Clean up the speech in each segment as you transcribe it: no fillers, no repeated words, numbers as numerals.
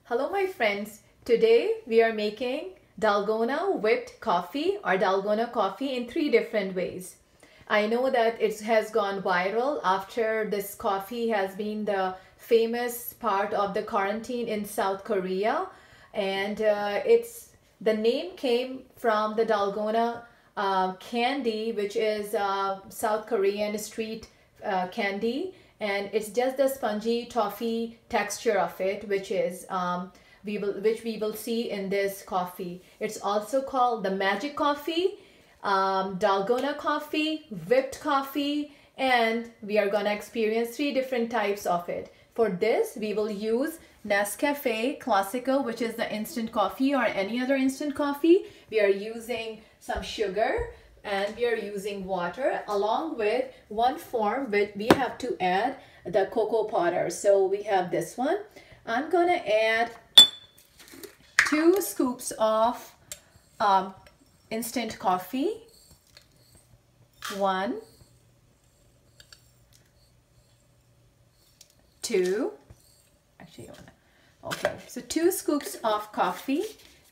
Hello my friends, today we are making Dalgona whipped coffee or Dalgona coffee in 3 different ways. I know that it has gone viral after this coffee has been the famous part of the quarantine in South Korea, and the name came from the Dalgona candy, which is South Korean street candy, and it's just the spongy toffee texture of it, which we will see in this coffee. It's also called the magic coffee, Dalgona coffee, whipped coffee, and we are gonna experience 3 different types of it. For this, we will use Nescafe Classical, which is the instant coffee, or any other instant coffee. We are using some sugar and we are using water, along with one form which we have to add the cocoa powder. So we have this one. I'm gonna add 2 scoops of instant coffee. 1, 2, actually, okay, so 2 scoops of coffee.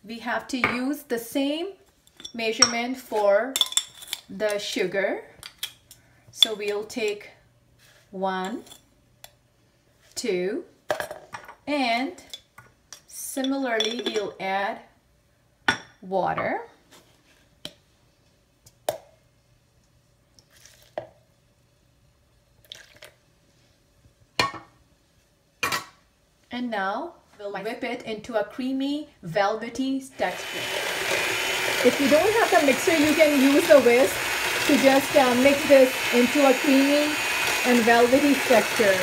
We have to use the same measurement for the sugar. So we'll take 1, 2, and similarly we'll add water. And now we'll whip it into a creamy, velvety texture. If you don't have the mixer, you can use the whisk to just mix this into a creamy and velvety texture.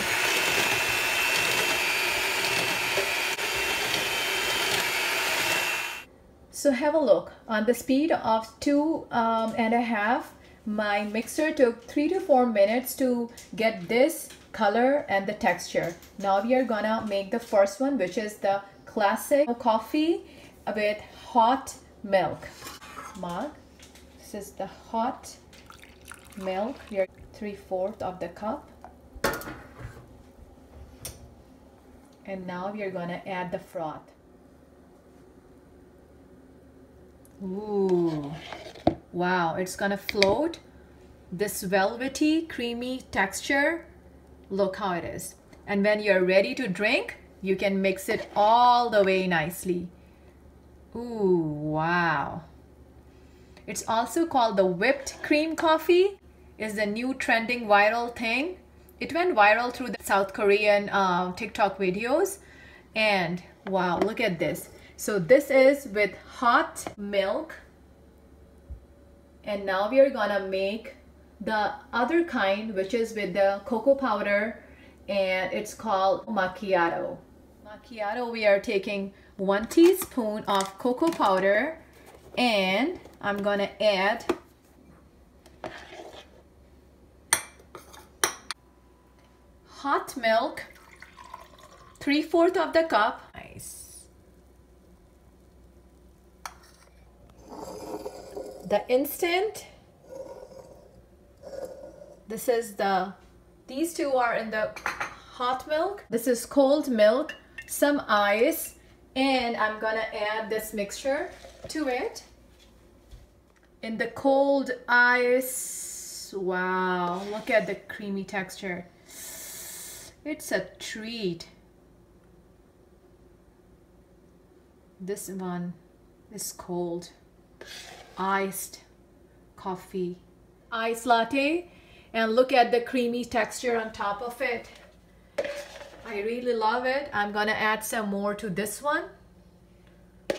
So have a look. On the speed of 2.5, my mixer took 3 to 4 minutes to get this color and the texture. Now we are gonna make the first one, which is the classic coffee with hot milk mug. This is the hot milk. We are 3/4 of the cup. And now we are gonna add the froth. Ooh, wow, it's gonna float. This velvety, creamy texture. Look how it is. And when you're ready to drink, you can mix it all the way nicely. Ooh, wow. It's also called the whipped cream coffee. It's the new trending viral thing. It went viral through the South Korean TikTok videos. And wow, look at this. So this is with hot milk. And now we are gonna make the other kind, which is with the cocoa powder, and it's called macchiato. Macchiato, we are taking 1 teaspoon of cocoa powder, and I'm gonna add hot milk, 3/4 of the cup. Nice. The instant. These 2 are in the hot milk. This is cold milk, some ice, and I'm gonna add this mixture to it. In the cold ice, wow, look at the creamy texture. It's a treat. This one is cold, iced coffee, iced latte. And look at the creamy texture on top of it. I really love it. I'm gonna add some more to this one.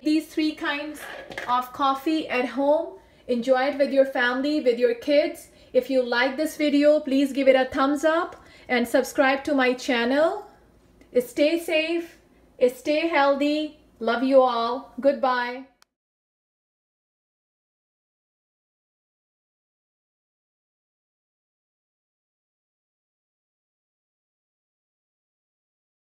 These 3 kinds of coffee at home. Enjoy it with your family, with your kids. If you like this video, please give it a thumbs up and subscribe to my channel. Stay safe, stay healthy. Love you all. Goodbye.